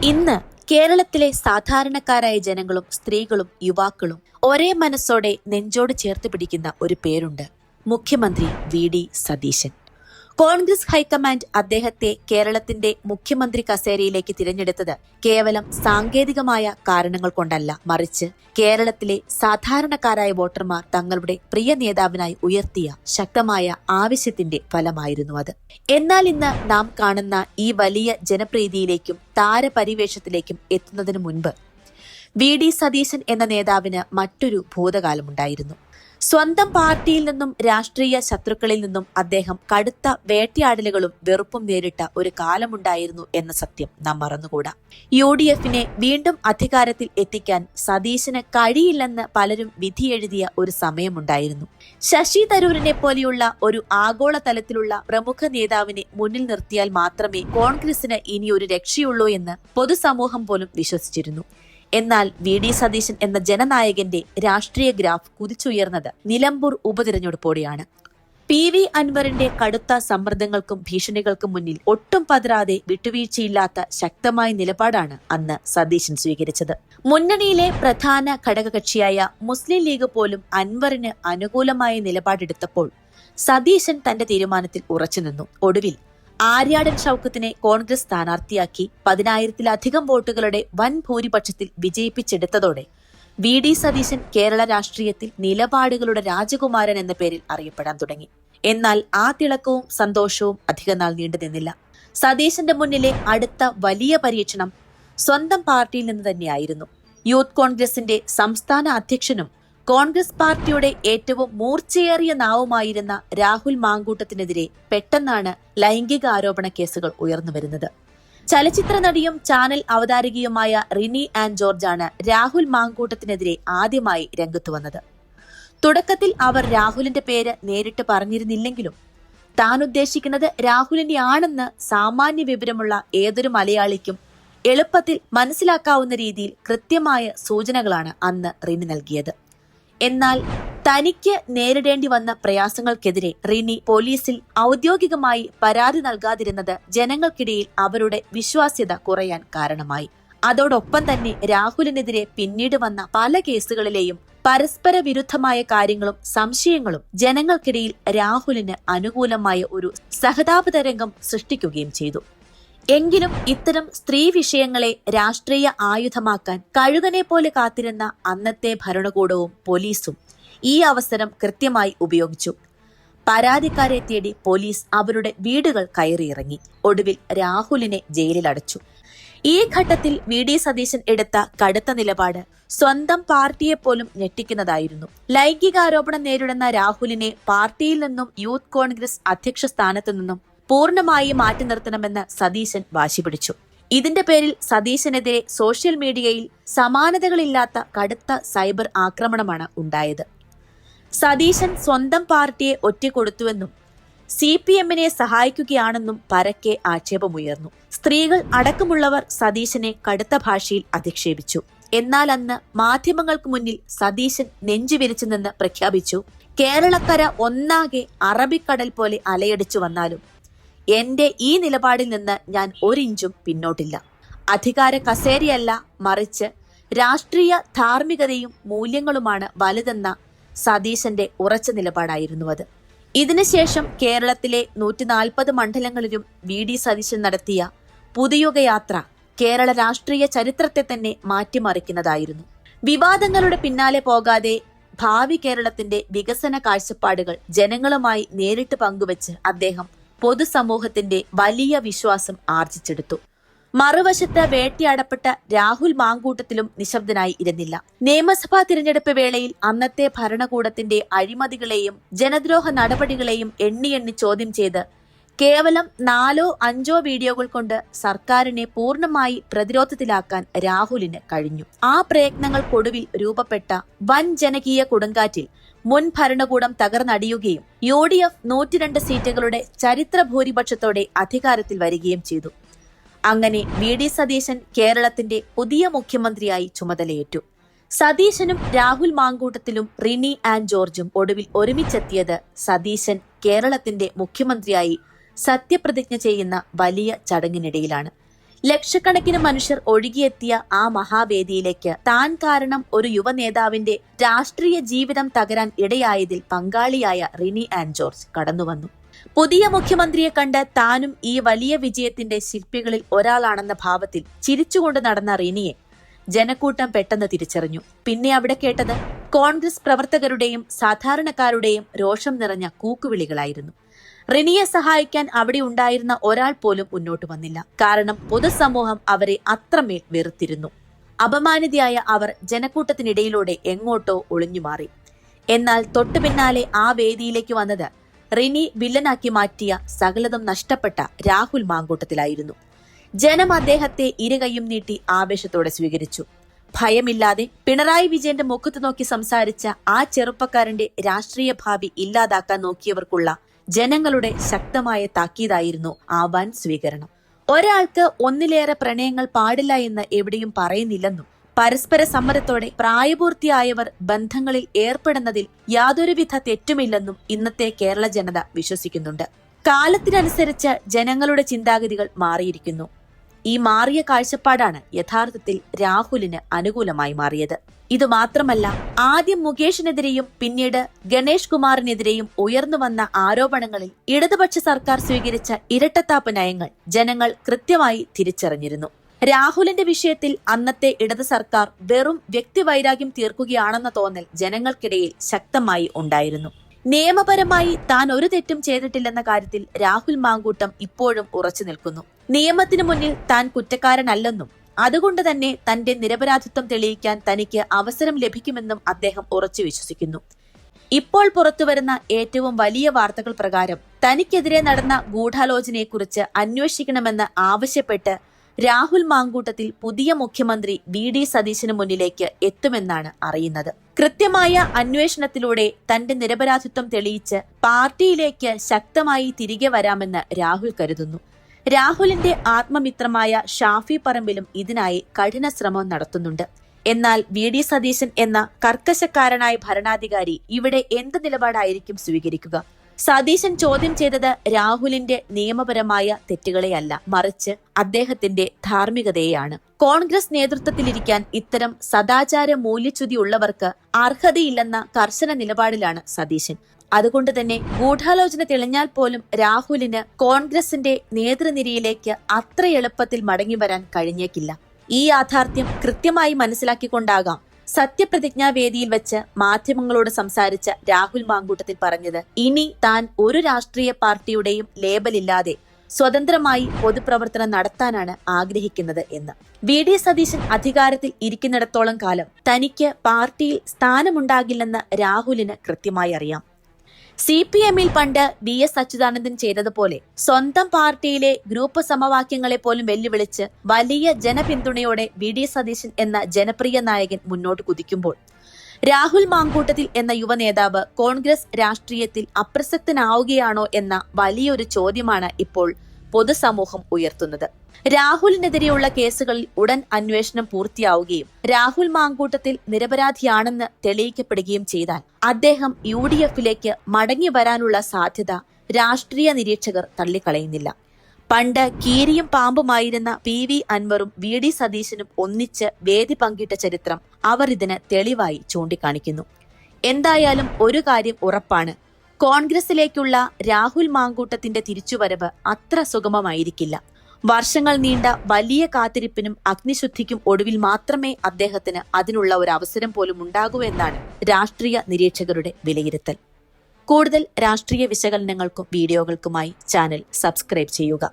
ഇന്ന് കേരളത്തിലെ സാധാരണക്കാരായ ജനങ്ങളും സ്ത്രീകളും യുവാക്കളും ഒരേ മനസ്സോടെ നെഞ്ചോട് ചേർത്ത് പിടിക്കുന്ന ഒരു പേരുണ്ട്. മുഖ്യമന്ത്രി വി.ഡി. സതീശൻ. കോൺഗ്രസ് ഹൈക്കമാൻഡ് അദ്ദേഹത്തെ കേരളത്തിന്റെ മുഖ്യമന്ത്രി കസേരയിലേക്ക് തിരഞ്ഞെടുത്തത് കേവലം സാങ്കേതികമായ കാരണങ്ങൾ കൊണ്ടല്ല, മറിച്ച് കേരളത്തിലെ സാധാരണക്കാരായ വോട്ടർമാർ തങ്ങളുടെ പ്രിയ നേതാവിനായി ഉയർത്തിയ ശക്തമായ ആവശ്യത്തിന്റെ ഫലമായിരുന്നു അത്. എന്നാൽ ഇന്ന് നാം കാണുന്ന ഈ വലിയ ജനപ്രീതിയിലേക്കും താരപരിവേഷത്തിലേക്കും എത്തുന്നതിനു മുൻപ് വി.ഡി. സതീശൻ എന്ന നേതാവിന് മറ്റൊരു ഭൂതകാലമുണ്ടായിരുന്നു. സ്വന്തം പാർട്ടിയിൽ നിന്നും രാഷ്ട്രീയ ശത്രുക്കളിൽ നിന്നും അദ്ദേഹം കടുത്ത വേട്ടയാടലുകളും വെറുപ്പും നേരിട്ട ഒരു കാലമുണ്ടായിരുന്നു എന്ന സത്യം നാം മറന്നുകൂടാ. UDFനെ വീണ്ടും അധികാരത്തിൽ എത്തിക്കാൻ സതീശന് കഴിയില്ലെന്ന് പലരും വിധിയെഴുതിയ ഒരു സമയമുണ്ടായിരുന്നു. ശശി തരൂരിനെ പോലെയുള്ള ഒരു ആഗോളതലത്തിലുള്ള പ്രമുഖ നേതാവിനെ മുന്നിൽ നിർത്തിയാൽ മാത്രമേ കോൺഗ്രസിന് ഇനി ഒരു രക്ഷയുള്ളൂ എന്ന് പൊതുസമൂഹം പോലും വിശ്വസിച്ചിരുന്നു. എന്നാൽ വി.ഡി. സതീശൻ എന്ന ജനനായകന്റെ രാഷ്ട്രീയ ഗ്രാഫ് കുതിച്ചുയർന്നത് നിലമ്പൂർ ഉപതിരഞ്ഞെടുപ്പോടെയാണ്. PV അൻവറിന്റെ കടുത്ത സമ്മർദ്ദങ്ങൾക്കും ഭീഷണികൾക്കും മുന്നിൽ ഒട്ടും പതറാതെ വിട്ടുവീഴ്ചയില്ലാത്ത ശക്തമായ നിലപാടാണ് അന്ന് സതീശൻ സ്വീകരിച്ചത്. മുന്നണിയിലെ പ്രധാന ഘടകകക്ഷിയായ മുസ്ലിം ലീഗ് പോലും അൻവറിന് അനുകൂലമായ നിലപാടെടുത്തപ്പോൾ സതീശൻ തന്റെ തീരുമാനത്തിൽ ഉറച്ചുനിന്നു. ഒടുവിൽ ആര്യാടൻ ഷൗക്കത്തിനെ കോൺഗ്രസ് സ്ഥാനാർത്ഥിയാക്കി 10,000-ലധികം വോട്ടുകളുടെ വൻ ഭൂരിപക്ഷത്തിൽ വിജയിപ്പിച്ചെടുത്തതോടെ വി.ഡി. സതീശൻ കേരള രാഷ്ട്രീയത്തിൽ നിലപാടുകളുടെ രാജകുമാരൻ എന്ന പേരിൽ അറിയപ്പെടാൻ തുടങ്ങി. എന്നാൽ ആ തിളക്കവും സന്തോഷവും അധികനാൾ നീണ്ടുനിന്നില്ല. സതീശന്റെ മുന്നിലെ അടുത്ത വലിയ പരീക്ഷണം സ്വന്തം പാർട്ടിയിൽ നിന്ന് തന്നെയായിരുന്നു. യൂത്ത് കോൺഗ്രസിന്റെ സംസ്ഥാന അധ്യക്ഷനും കോൺഗ്രസ് പാർട്ടിയുടെ ഏറ്റവും മൂർച്ചയേറിയ നാവുമായിരുന്ന രാഹുൽ മാങ്കൂട്ടത്തിനെതിരെ പെട്ടെന്നാണ് ലൈംഗിക ആരോപണ കേസുകൾ ഉയർന്നുവരുന്നത്. ചലച്ചിത്ര നടിയും ചാനൽ അവതാരകയുമായ റിനി ആൻ ജോർജാണ് രാഹുൽ മാങ്കൂട്ടത്തിനെതിരെ ആദ്യമായി രംഗത്തു വന്നത്. തുടക്കത്തിൽ അവർ രാഹുലിന്റെ പേര് നേരിട്ട് പറഞ്ഞിരുന്നില്ലെങ്കിലും താൻ ഉദ്ദേശിക്കുന്നത് രാഹുലിനെയാണെന്ന് സാമാന്യ വിവരമുള്ള ഏതൊരു മലയാളിക്കും എളുപ്പത്തിൽ മനസ്സിലാക്കാവുന്ന രീതിയിൽ കൃത്യമായ സൂചനകളാണ് അന്ന് റിനി നൽകിയത്. എന്നാൽ തനിക്ക് നേരിടേണ്ടി വന്ന പ്രയാസങ്ങൾക്കെതിരെ റിനി പോലീസിൽ ഔദ്യോഗികമായി പരാതി നൽകാതിരുന്നത് ജനങ്ങൾക്കിടയിൽ അവരുടെ വിശ്വാസ്യത കുറയാൻ കാരണമായി. അതോടൊപ്പം തന്നെ രാഹുലിനെതിരെ പിന്നീട് വന്ന പല കേസുകളിലെയും പരസ്പര വിരുദ്ധമായ കാര്യങ്ങളും സംശയങ്ങളും ജനങ്ങൾക്കിടയിൽ രാഹുലിന് അനുകൂലമായ ഒരു സഹതാപതരംഗം സൃഷ്ടിക്കുകയും ചെയ്തു. എങ്കിലും ഇത്തരം സ്ത്രീ വിഷയങ്ങളെ രാഷ്ട്രീയ ആയുധമാക്കാൻ കഴുകനെ പോലെ കാത്തിരുന്ന അന്നത്തെ ഭരണകൂടവും പോലീസും ഈ അവസരം കൃത്യമായി ഉപയോഗിച്ചു. പരാതിക്കാരെ തേടി പോലീസ് അവരുടെ വീടുകൾ കയറിയിറങ്ങി. ഒടുവിൽ രാഹുലിനെ ജയിലിലടച്ചു. ഈ ഘട്ടത്തിൽ വി.ഡി. സതീശൻ എടുത്ത കടുത്ത നിലപാട് സ്വന്തം പാർട്ടിയെപ്പോലും ഞെട്ടിക്കുന്നതായിരുന്നു. ലൈംഗികാരോപണം നേരിടുന്ന രാഹുലിനെ പാർട്ടിയിൽ നിന്നും യൂത്ത് കോൺഗ്രസ് അധ്യക്ഷ സ്ഥാനത്തു നിന്നും പൂർണ്ണമായി മാറ്റി നിർത്തണമെന്ന് സതീശൻ വാശി പിടിച്ചു. ഇതിന്റെ പേരിൽ സതീശനെതിരെ സോഷ്യൽ മീഡിയയിൽ സമാനതകളില്ലാത്ത കടുത്ത സൈബർ ആക്രമണമാണ് ഉണ്ടായത്. സതീശൻ സ്വന്തം പാർട്ടിയെ ഒറ്റക്കൊടുത്തുവെന്നും CPMനെ സഹായിക്കുകയാണെന്നും പരക്കെ ആക്ഷേപമുയർന്നു. സ്ത്രീകൾ അടക്കമുള്ളവർ സതീശനെ കടുത്ത ഭാഷയിൽ അധിക്ഷേപിച്ചു. എന്നാൽ അന്ന് മാധ്യമങ്ങൾക്ക് മുന്നിൽ സതീശൻ നെഞ്ചുവിരിച്ചു നിന്ന് പ്രഖ്യാപിച്ചു, കേരളക്കര ഒന്നാകെ അറബിക്കടൽ പോലെ അലയടിച്ചു വന്നാലും എന്റെ ഈ നിലപാടിൽ നിന്ന് ഞാൻ ഒരിഞ്ചും പിന്നോട്ടില്ല. അധികാര കസേരയല്ല, മറിച്ച് രാഷ്ട്രീയ ധാർമ്മികതയും മൂല്യങ്ങളുമാണ് വലുതെന്ന സതീശന്റെ ഉറച്ച നിലപാടായിരുന്നു അത്. ഇതിനുശേഷം കേരളത്തിലെ 140 മണ്ഡലങ്ങളിലും വി.ഡി. സതീശൻ നടത്തിയ പുതുയുഗയാത്ര കേരള രാഷ്ട്രീയ ചരിത്രത്തെ തന്നെ മാറ്റിമറിക്കുന്നതായിരുന്നു. വിവാദങ്ങളുടെ പിന്നാലെ പോകാതെ ഭാവി കേരളത്തിന്റെ വികസന കാഴ്ചപ്പാടുകൾ ജനങ്ങളുമായി നേരിട്ട് പങ്കുവച്ച് അദ്ദേഹം പൊതുസമൂഹത്തിന്റെ വലിയ വിശ്വാസം ആർജിച്ചെടുത്തു. മറുവശത്ത് വേട്ടയാടപ്പെട്ട രാഹുൽ മാങ്കൂട്ടത്തിലും നിശബ്ദനായി ഇരുന്നില്ല. നിയമസഭാ തിരഞ്ഞെടുപ്പ് വേളയിൽ അന്നത്തെ ഭരണകൂടത്തിന്റെ അഴിമതികളെയും ജനദ്രോഹ നടപടികളെയും എണ്ണി ചോദ്യം ചെയ്ത് കേവലം 4-5 വീഡിയോകൾ കൊണ്ട് സർക്കാരിനെ പൂർണ്ണമായി പ്രതിരോധത്തിലാക്കാൻ രാഹുലിന് കഴിഞ്ഞു. ആ പ്രയത്നങ്ങൾക്കൊടുവിൽ രൂപപ്പെട്ട വൻ ജനകീയ കൊടുങ്കാറ്റിൽ മുൻ ഭരണകൂടം തകർന്നടിയുകയും UDF 102 സീറ്റുകളുടെ ചരിത്ര ഭൂരിപക്ഷത്തോടെ അധികാരത്തിൽ വരികയും ചെയ്തു. അങ്ങനെ വി.ഡി. സതീശൻ കേരളത്തിന്റെ പുതിയ മുഖ്യമന്ത്രിയായി ചുമതലയേറ്റു. സതീശനും രാഹുൽ മാങ്കൂട്ടത്തിലും റിനി ആൻ ജോർജും ഒടുവിൽ ഒരുമിച്ചെത്തിയത് സതീശൻ കേരളത്തിന്റെ മുഖ്യമന്ത്രിയായി സത്യപ്രതിജ്ഞ ചെയ്യുന്ന വലിയ ചടങ്ങിനിടയിലാണ്. ലക്ഷക്കണക്കിന് മനുഷ്യർ ഒഴുകിയെത്തിയ ആ മഹാവേദിയിലേക്ക് താൻ കാരണം ഒരു യുവ നേതാവിന്റെ രാഷ്ട്രീയ ജീവിതം തകരാൻ ഇടയായതിൽ പങ്കാളിയായ റിനി ആൻ ജോർജ് കടന്നുവന്നു. പുതിയ മുഖ്യമന്ത്രിയെ കണ്ട് താനും ഈ വലിയ വിജയത്തിന്റെ ശില്പികളിൽ ഒരാളാണെന്ന ഭാവത്തിൽ ചിരിച്ചുകൊണ്ട് നടന്ന റിനിയെ ജനക്കൂട്ടം പെട്ടെന്ന് തിരിച്ചറിഞ്ഞു. പിന്നെ അവിടെ കേട്ടത് കോൺഗ്രസ് പ്രവർത്തകരുടെയും സാധാരണക്കാരുടെയും രോഷം നിറഞ്ഞ കൂക്കുവിളികളായിരുന്നു. റിനിയെ സഹായിക്കാൻ അവിടെ ഉണ്ടായിരുന്ന ഒരാൾ പോലും മുന്നോട്ട് വന്നില്ല. കാരണം പൊതുസമൂഹം അവരെ അത്രമേൽ വെറുത്തിരുന്നു. അപമാനിതയായ അവർ ജനക്കൂട്ടത്തിനിടയിലൂടെ എങ്ങോട്ടോ ഒളിഞ്ഞുമാറി. എന്നാൽ തൊട്ടു പിന്നാലെ ആ വേദിയിലേക്ക് വന്നത് റിനി വില്ലനാക്കി മാറ്റിയ സകലതും നഷ്ടപ്പെട്ട രാഹുൽ മാങ്കൂട്ടത്തിലായിരുന്നു. ജനം അദ്ദേഹത്തെ ഇരുകൈയും നീട്ടി ആവേശത്തോടെ സ്വീകരിച്ചു. ഭയമില്ലാതെ പിണറായി വിജയന്റെ മുഖത്ത് നോക്കി സംസാരിച്ച ആ ചെറുപ്പക്കാരന്റെ രാഷ്ട്രീയ ഭാവി ഇല്ലാതാക്കാൻ നോക്കിയവർക്കുള്ള ജനങ്ങളുടെ ശക്തമായ താക്കീതായിരുന്നു ആ വൻ സ്വീകരണം. ഒരാൾക്ക് ഒന്നിലേറെ പ്രണയങ്ങൾ പാടില്ല എന്ന് എവിടെയും പറയുന്നില്ലെന്നും പരസ്പര സമ്മതത്തോടെ പ്രായപൂർത്തിയായവർ ബന്ധങ്ങളിൽ ഏർപ്പെടുന്നതിൽ യാതൊരുവിധ തെറ്റുമില്ലെന്നും ഇന്നത്തെ കേരള ജനത വിശ്വസിക്കുന്നുണ്ട്. കാലത്തിനനുസരിച്ച് ജനങ്ങളുടെ ചിന്താഗതികൾ മാറിയിരിക്കുന്നു. ഈ മാറിയ കാഴ്ചപ്പാടാണ് യഥാർത്ഥത്തിൽ രാഹുലിന് അനുകൂലമായി മാറിയത്. ഇതുമാത്രമല്ല, ആദ്യം മുകേഷിനെതിരെയും പിന്നീട് ഗണേഷ് കുമാറിനെതിരെയും ഉയർന്നു വന്ന ആരോപണങ്ങളിൽ ഇടതുപക്ഷ സർക്കാർ സ്വീകരിച്ച ഇരട്ടത്താപ്പ് നയങ്ങൾ ജനങ്ങൾ കൃത്യമായി തിരിച്ചറിഞ്ഞിരുന്നു. രാഹുലിന്റെ വിഷയത്തിൽ അന്നത്തെ ഇടത് സർക്കാർ വെറും വ്യക്തിവൈരാഗ്യം തീർക്കുകയാണെന്ന തോന്നൽ ജനങ്ങൾക്കിടയിൽ ശക്തമായി ഉണ്ടായിരുന്നു. നിയമപരമായി താൻ ഒരു തെറ്റും ചെയ്തിട്ടില്ലെന്ന കാര്യത്തിൽ രാഹുൽ മാങ്കൂട്ടം ഇപ്പോഴും ഉറച്ചു നിൽക്കുന്നു. നിയമത്തിനു മുന്നിൽ താൻ കുറ്റക്കാരനല്ലെന്നും അതുകൊണ്ട് തന്നെ തന്റെ നിരപരാധിത്വം തെളിയിക്കാൻ തനിക്ക് അവസരം ലഭിക്കുമെന്നും അദ്ദേഹം ഉറച്ചു വിശ്വസിക്കുന്നു. ഇപ്പോൾ പുറത്തുവരുന്ന ഏറ്റവും വലിയ വാർത്തകൾ പ്രകാരം തനിക്കെതിരെ നടന്ന ഗൂഢാലോചനയെക്കുറിച്ച് അന്വേഷിക്കണമെന്ന് ആവശ്യപ്പെട്ട് രാഹുൽ മാങ്കൂട്ടത്തിൽ പുതിയ മുഖ്യമന്ത്രി VD സതീശന് മുന്നിലേക്ക് എത്തുമെന്നാണ് അറിയുന്നത്. കൃത്യമായ അന്വേഷണത്തിലൂടെ തന്റെ നിരപരാധിത്വം തെളിയിച്ച് പാർട്ടിയിലേക്ക് ശക്തമായി തിരികെ വരാമെന്ന് രാഹുൽ കരുതുന്നു. രാഹുലിന്റെ ആത്മമിത്രമായ ഷാഫി പറമ്പിലും ഇതിനായി കഠിന ശ്രമം നടത്തുന്നുണ്ട്. എന്നാൽ VD സതീശൻ എന്ന കർക്കശക്കാരനായ ഭരണാധികാരി ഇവിടെ എന്ത് നിലപാടായിരിക്കും സ്വീകരിക്കുക? സതീശൻ ചോദ്യം ചെയ്തത് രാഹുലിന്റെ നിയമപരമായ തെറ്റുകളെയല്ല, മറിച്ച് അദ്ദേഹത്തിന്റെ ധാർമ്മികതയെയാണ്. കോൺഗ്രസ് നേതൃത്വത്തിലിരിക്കാൻ ഇത്തരം സദാചാര മൂല്യച്യുതി ഉള്ളവർക്ക് അർഹതയില്ലെന്ന കർശന നിലപാടിലാണ് സതീശൻ. അതുകൊണ്ട് തന്നെ ഗൂഢാലോചന തെളിഞ്ഞാൽ പോലും രാഹുലിന് കോൺഗ്രസിന്റെ നേതൃനിരയിലേക്ക് അത്ര എളുപ്പത്തിൽ മടങ്ങിവരാൻ കഴിഞ്ഞേക്കില്ല. ഈ യാഥാർത്ഥ്യം കൃത്യമായി മനസ്സിലാക്കിക്കൊണ്ടാകാം സത്യപ്രതിജ്ഞാ വേദിയിൽ വെച്ച് മാധ്യമങ്ങളോട് സംസാരിച്ച രാഹുൽ മാങ്കൂട്ടത്തിൽ പറഞ്ഞത് ഇനി താൻ ഒരു രാഷ്ട്രീയ പാർട്ടിയുടെയും ലേബലില്ലാതെ സ്വതന്ത്രമായി പൊതുപ്രവർത്തനം നടത്താനാണ് ആഗ്രഹിക്കുന്നത് എന്ന്. VD സതീശൻ അധികാരത്തിൽ ഇരിക്കുന്നിടത്തോളം കാലം തനിക്ക് പാർട്ടിയിൽ സ്ഥാനമുണ്ടാകില്ലെന്ന് രാഹുലിന് കൃത്യമായി അറിയാം. CPM-ൽ പണ്ട് VS അച്യുതാനന്ദൻ ചെയ്തതുപോലെ സ്വന്തം പാർട്ടിയിലെ ഗ്രൂപ്പ് സമവാക്യങ്ങളെ പോലും വെല്ലുവിളിച്ച് വലിയ ജനപിന്തുണയോടെ VD സതീശൻ എന്ന ജനപ്രിയ നായകൻ മുന്നോട്ട് കുതിക്കുമ്പോൾ രാഹുൽ മാങ്കൂട്ടത്തിൽ എന്ന യുവ നേതാവ് കോൺഗ്രസ് രാഷ്ട്രീയത്തിൽ അപ്രസക്തനാവുകയാണോ എന്ന വലിയൊരു ചോദ്യമാണ് ഇപ്പോൾ പൊതുസമൂഹം ഉയർത്തുന്നത്. രാഹുലിനെതിരെയുള്ള കേസുകളിൽ ഉടൻ അന്വേഷണം പൂർത്തിയാവുകയും രാഹുൽ മാങ്കൂട്ടത്തിൽ നിരപരാധിയാണെന്ന് തെളിയിക്കപ്പെടുകയും ചെയ്താൽ അദ്ദേഹം UDF-ലേക്ക് മടങ്ങി വരാനുള്ള സാധ്യത രാഷ്ട്രീയ നിരീക്ഷകർ തള്ളിക്കളയുന്നില്ല. പണ്ട് കീരിയും പാമ്പുമായിരുന്ന PV അൻവറും VD സതീശനും ഒന്നിച്ച് വേദി പങ്കിട്ട ചരിത്രം അവർ ഇതിന് തെളിവായി ചൂണ്ടിക്കാണിക്കുന്നു. എന്തായാലും ഒരു കാര്യം ഉറപ്പാണ്, കോൺഗ്രസിലേക്കുള്ള രാഹുൽ മാങ്കൂട്ടത്തിന്റെ തിരിച്ചുവരവ് അത്ര സുഗമമായിരിക്കില്ല. വർഷങ്ങൾ നീണ്ട വലിയ കാത്തിരിപ്പിനും അഗ്നിശുദ്ധിക്കും ഒടുവിൽ മാത്രമേ അദ്ദേഹത്തിന് അതിനുള്ള ഒരു അവസരം പോലും ഉണ്ടാകൂ എന്നാണ് രാഷ്ട്രീയ നിരീക്ഷകരുടെ വിലയിരുത്തൽ. കൂടുതൽ രാഷ്ട്രീയ വിശകലനങ്ങൾക്കും വീഡിയോകൾക്കുമായി ചാനൽ സബ്സ്ക്രൈബ് ചെയ്യുക.